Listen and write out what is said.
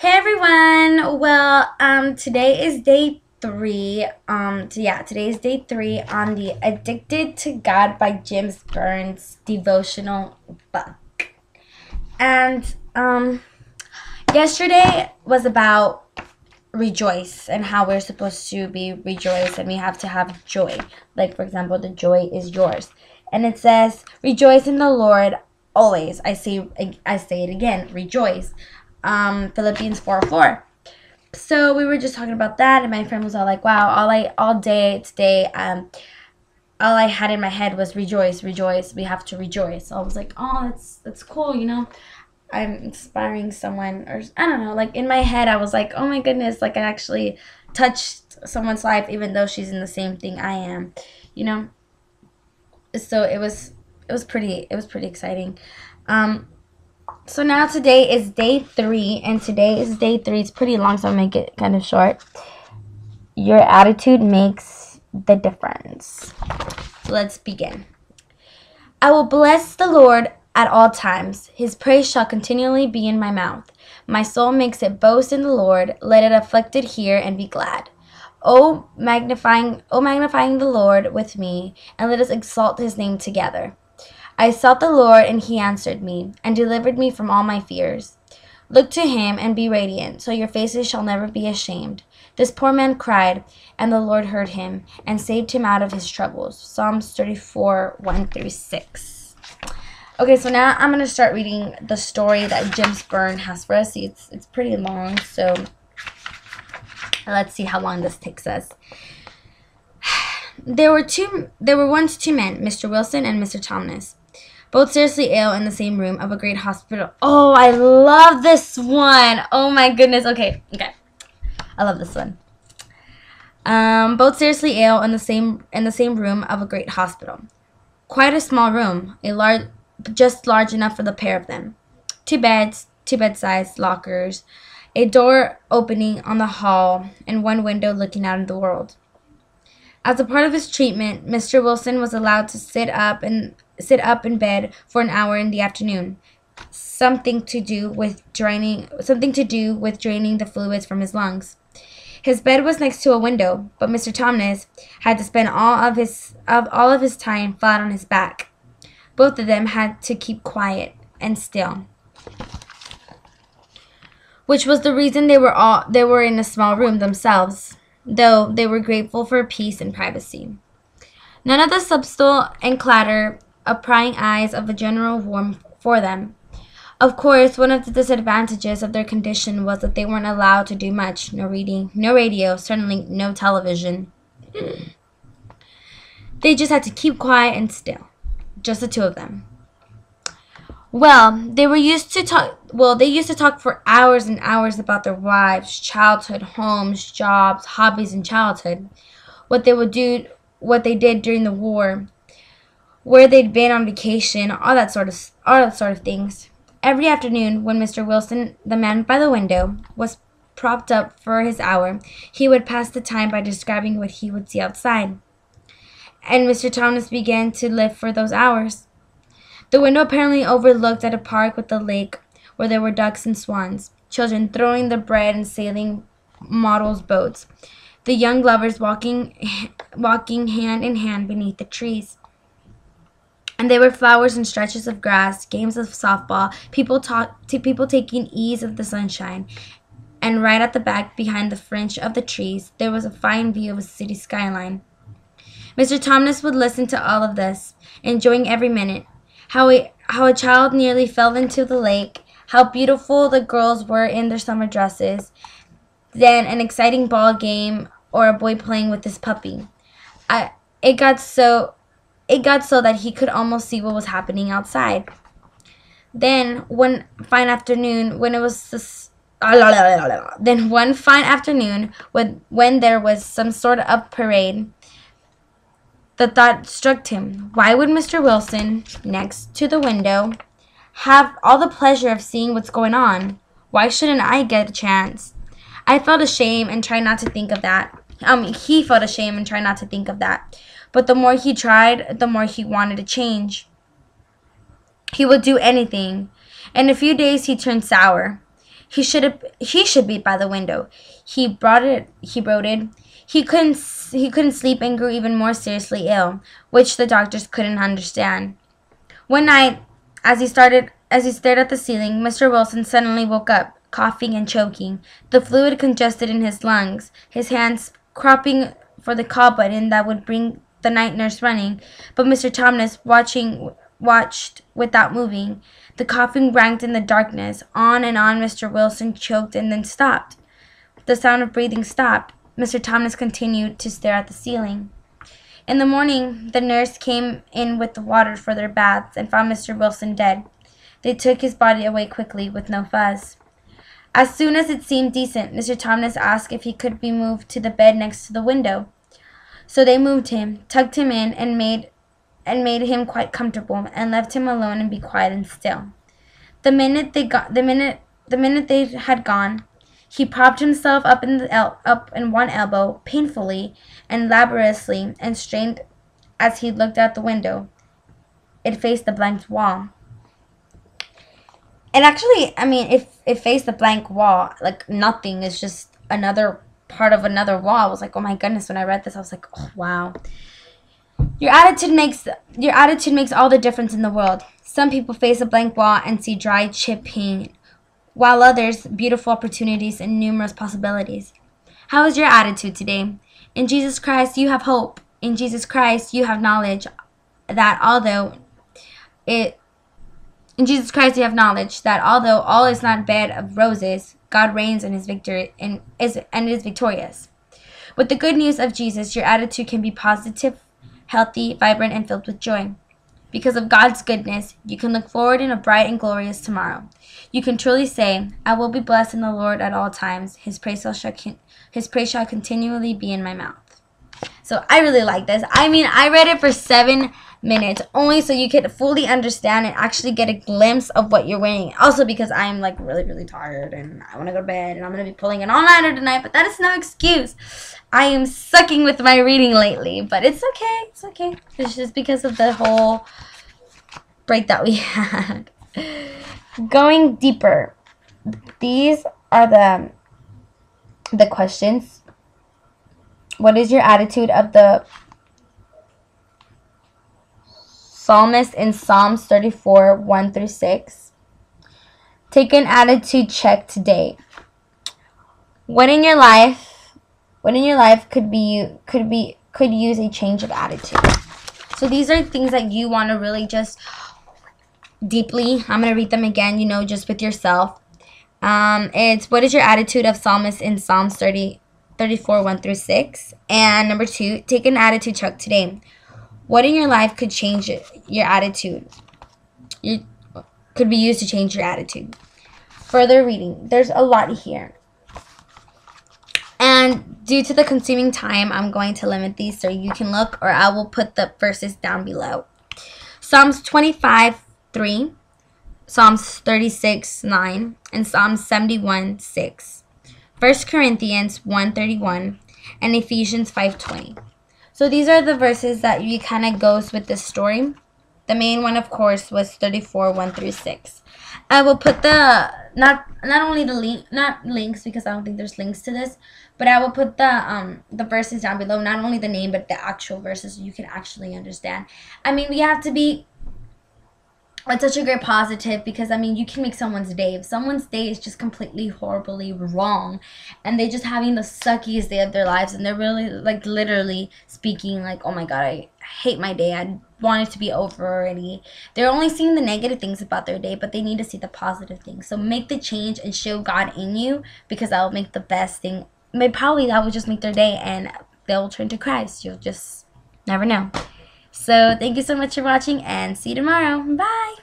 Hey everyone. Today is day three. Today is day three on the Addicted to God by James Burns devotional book. And yesterday was about rejoice and how we're supposed to be rejoice and we have to have joy. Like for example, the joy is yours. And it says, "Rejoice in the Lord always." I say it again, rejoice. Philippians 4:4. So we were just talking about that, and my friend was all like, "Wow, all day today, all I had in my head was rejoice, rejoice. We have to rejoice." So I was like, "Oh, that's cool, you know. I'm inspiring someone, or I don't know." Like in my head, I was like, "Oh my goodness, like I actually touched someone's life, even though she's in the same thing I am, you know." So it was pretty exciting. Um, So now today is day three, and today is day three. It's pretty long, so I'll make it kind of short. Your attitude makes the difference. So let's begin. "I will bless the Lord at all times. His praise shall continually be in my mouth. My soul makes it boast in the Lord. Let it afflicted hear and be glad. Magnifying the Lord with me, and let us exalt his name together. I sought the Lord, and he answered me, and delivered me from all my fears. Look to him and be radiant, so your faces shall never be ashamed. This poor man cried, and the Lord heard him, and saved him out of his troubles." Psalms 34, 1-6. Okay, so now I'm going to start reading the story that James Burns has for us. See, it's pretty long, so let's see how long this takes us. There were once two men, Mr. Wilson and Mr. Thomas, both seriously ill in the same room of a great hospital. Oh, I love this one. Oh my goodness. Okay. I love this one. Both seriously ill in the same room of a great hospital. Quite a small room, just large enough for the pair of them. Two beds, two bedsides, lockers, a door opening on the hall, and one window looking out into the world. As a part of his treatment, Mr. Wilson was allowed to sit up in bed for an hour in the afternoon, something to do with draining the fluids from his lungs. His bed was next to a window, but Mr. Thomas had to spend all of his time flat on his back. Both of them had to keep quiet and still, which was the reason they were in a small room themselves, though they were grateful for peace and privacy. None of the subtle and clatter of prying eyes of the general warmed for them. Of course, one of the disadvantages of their condition was that they weren't allowed to do much. No reading, no radio, certainly no television. They just had to keep quiet and still. Just the two of them. They used to talk for hours and hours about their wives, childhood, homes, jobs, hobbies, and childhood. What they did during the war, where they'd been on vacation, all that sort of things. Every afternoon, when Mr. Wilson, the man by the window, was propped up for his hour, he would pass the time by describing what he would see outside. And Mr. Thomas began to live for those hours. The window apparently overlooked at a park with a lake where there were ducks and swans, children throwing the bread and sailing models' boats, the young lovers walking hand in hand beneath the trees. And there were flowers and stretches of grass, games of softball, people taking ease of the sunshine. And right at the back, behind the fringe of the trees, there was a fine view of a city skyline. Mr. Thomas would listen to all of this, enjoying every minute. How a child nearly fell into the lake, how beautiful the girls were in their summer dresses, then an exciting ball game or a boy playing with his puppy. It got so that he could almost see what was happening outside. Then one fine afternoon, when there was some sort of parade, the thought struck him, why would Mr. Wilson, next to the window, have all the pleasure of seeing what's going on? Why shouldn't I get a chance? I felt ashamed and tried not to think of that. He felt ashamed and tried not to think of that. But the more he tried, the more he wanted to change. He would do anything. In a few days, he turned sour. He should be by the window. He wrote it. He couldn't sleep and grew even more seriously ill, which the doctors couldn't understand. One night, as he stared at the ceiling, Mr. Wilson suddenly woke up, coughing and choking, the fluid congested in his lungs, his hands cropping for the call button that would bring the night nurse running. But Mr. Thomas watched without moving. The coughing ranked in the darkness. On and on Mr. Wilson choked and then stopped. The sound of breathing stopped. Mr. Thomas continued to stare at the ceiling. In the morning, the nurse came in with the water for their baths and found Mr. Wilson dead. They took his body away quickly with no fuss. As soon as it seemed decent, Mr. Thomas asked if he could be moved to the bed next to the window. So they moved him, tucked him in, and made him quite comfortable, and left him alone and be quiet and still. The minute they had gone, he propped himself up in one elbow, painfully and laboriously, and strained as he looked out the window. It faced the blank wall. And actually, I mean, it faced the blank wall, like nothing. It's just another part of another wall. I was like, oh my goodness, when I read this, I was like, oh wow. Your attitude makes all the difference in the world. Some people face a blank wall and see dry, chipped paint, while others, beautiful opportunities and numerous possibilities. How is your attitude today? In Jesus Christ, you have hope. In Jesus Christ, you have knowledge that although all is not bed of roses, God reigns in his victory and is victorious. With the good news of Jesus, your attitude can be positive, healthy, vibrant, and filled with joy. Because of God's goodness, you can look forward in a bright and glorious tomorrow. You can truly say, I will be blessed in the Lord at all times. His praise shall continually be in my mouth. So I really like this. I mean, I read it for 7 minutes only so you could fully understand and actually get a glimpse of what you're reading. Also because I'm like really, really tired and I want to go to bed and I'm going to be pulling an all-nighter tonight, but that is no excuse. I am sucking with my reading lately, but it's okay. It's okay. It's just because of the whole break that we had. Going deeper. These are the questions. What is your attitude of the psalmist in Psalms 34, 1 through 6? Take an attitude check today. What in your life could use a change of attitude? So these are things that you want to really just deeply. I'm going to read them again, just with yourself. It's what is your attitude of psalmist in Psalms 34, 1 through 6? And number 2, take an attitude check today. What in your life could change your attitude? Could be used to change your attitude. Further reading. There's a lot here. And due to the consuming time, I'm going to limit these so you can look, or I will put the verses down below. Psalms 25, 3, Psalms 36, 9, and Psalms 71, 6. 1 Corinthians 1:31, and Ephesians 5:20. So these are the verses that you kind of goes with this story. The main one, of course, was 34, 1 through 6. I will put the, not only the link, not links because I don't think there's links to this, but I will put the verses down below, not only the name, but the actual verses so you can actually understand. I mean, we have to be with such a great positive because, I mean, you can make someone's day. If someone's day is just completely horribly wrong and they're just having the suckiest day of their lives and they're really, like, literally speaking like, oh my God, I hate my day. I want it to be over already. They're only seeing the negative things about their day, but they need to see the positive things. So make the change and show God in you because that will make the best thing. Maybe probably that will just make their day and they'll turn to Christ. You'll just never know. So thank you so much for watching and see you tomorrow. Bye.